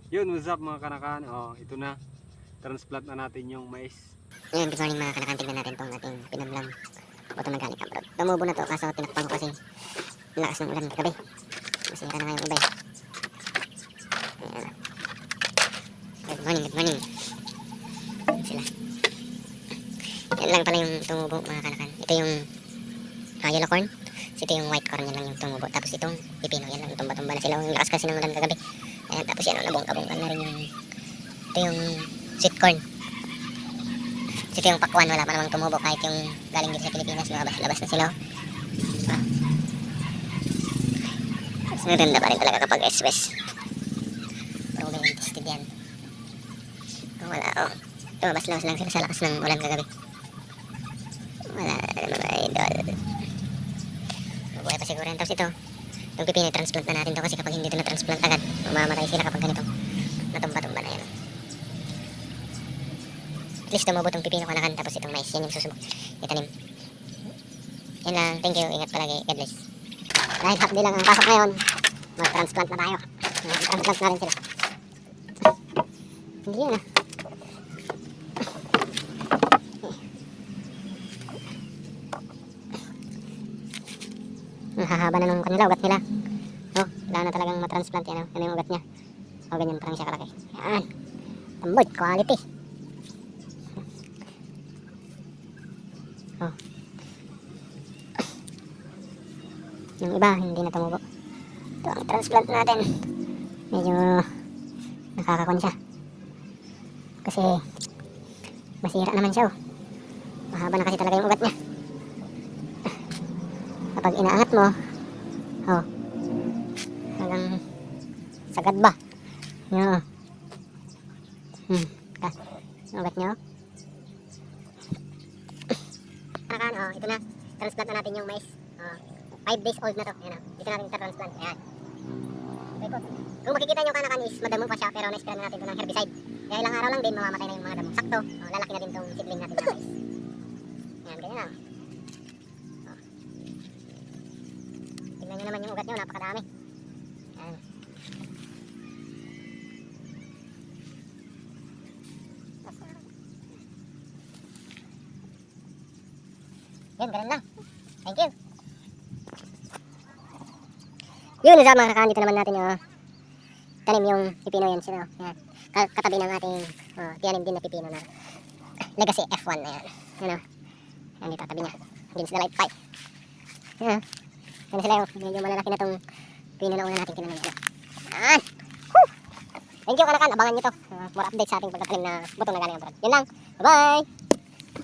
Yun, what's up mga kanakan? Oh, ito na. Transplant na natin yung mais. Ngayon, good morning mga kanakan. Tignan natin itong ating pinamlang botong na galing abroad. Tumubo na to kaso tinakpan ko kasi lakas ng ulan kagabi. Masira na nga yung iba eh. Ayan. Good morning, good morning. Ayan sila. Yan lang pala yung tumubo mga kanakan. Ito yung yellow corn. Ito yung white corn, yan lang yung tumubo. Tapos itong pipino, yan lang tumba-tumba na sila. Yung lakas kasi ng ulan kagabi. Ayan, tapos yan, nabong-abong na rin yung ito yung sweet corn. Ito yung pakwan, wala pa namang tumubo kahit yung galing dito sa Pilipinas, labas na sila. Mas maganda pa rin talaga kapag express. Pero ganyan tested yan. Wala, oh. Tumabas-labas lang sila sa lakas ng ulan kagabi. Wala mga idol. Mabuhay pa siguro yan. Tapos ito, yung pipino, transplant na natin to kasi kapag hindi ito na-transplant agad, mamamatay sila kapag ganito. Natumba-tumba na yan. At least tumubo itong pipino kanakan, tapos itong mais, yan yung susubok itanim. Yan lang, thank you, ingat palagi, God bless. Dahil half day lang ang pasok ngayon, mag-transplant na tayo. Mag-transplant na rin sila. Hindi yun ah. Hahaba na nung kanila, ugat nila. Oh, wala na talagang matransplant yan. Yan yung ugat niya. O, ganyan parang siya kalaki. Yan. Tamboy, quality. Oh. Yung iba, hindi na tumubo. Ito ang transplant natin. Medyo nakakakon siya. Kasi masira naman siya. Oh. Mahaba na kasi talaga yung ugat niya. Kapag inaangat mo, oh, hanggang sagad ba? Yan. Ugat nyo. Kanakan, oh, ito na. Transplant na natin yung mais. 5 days old na to. Ayan, dito natin transplant. Ayan. Okay po. Kung makikita nyo kanakan is madamo pa siya, pero na-spray na natin ito ng herbicide. Kaya ilang araw lang din, mamamatay na yung mga damo. Sakto, lalaki na din itong seedling natin na mais. Ayan, ganyan lang. Tingnan nyo naman yung ugat nyo, napakadami. Ayan. Yun, ganun lang. Thank you. Yun, isa mga kakaan, dito naman natin yung tanim yung pipino yan. Sino? Yan. Katabi ng ating tiyanim din na pipino na Legacy F1 na yan. Ano? Yan dito, tabi niya. Against the light pipe. Yan. Yan sila yung medyo malalaki na itong pino na una natin tinanim. Yan. Thank you kanakan, abangan nyo to. More updates sa ating pagkatanim na butong na galing abroad. Yun lang. Bye-bye!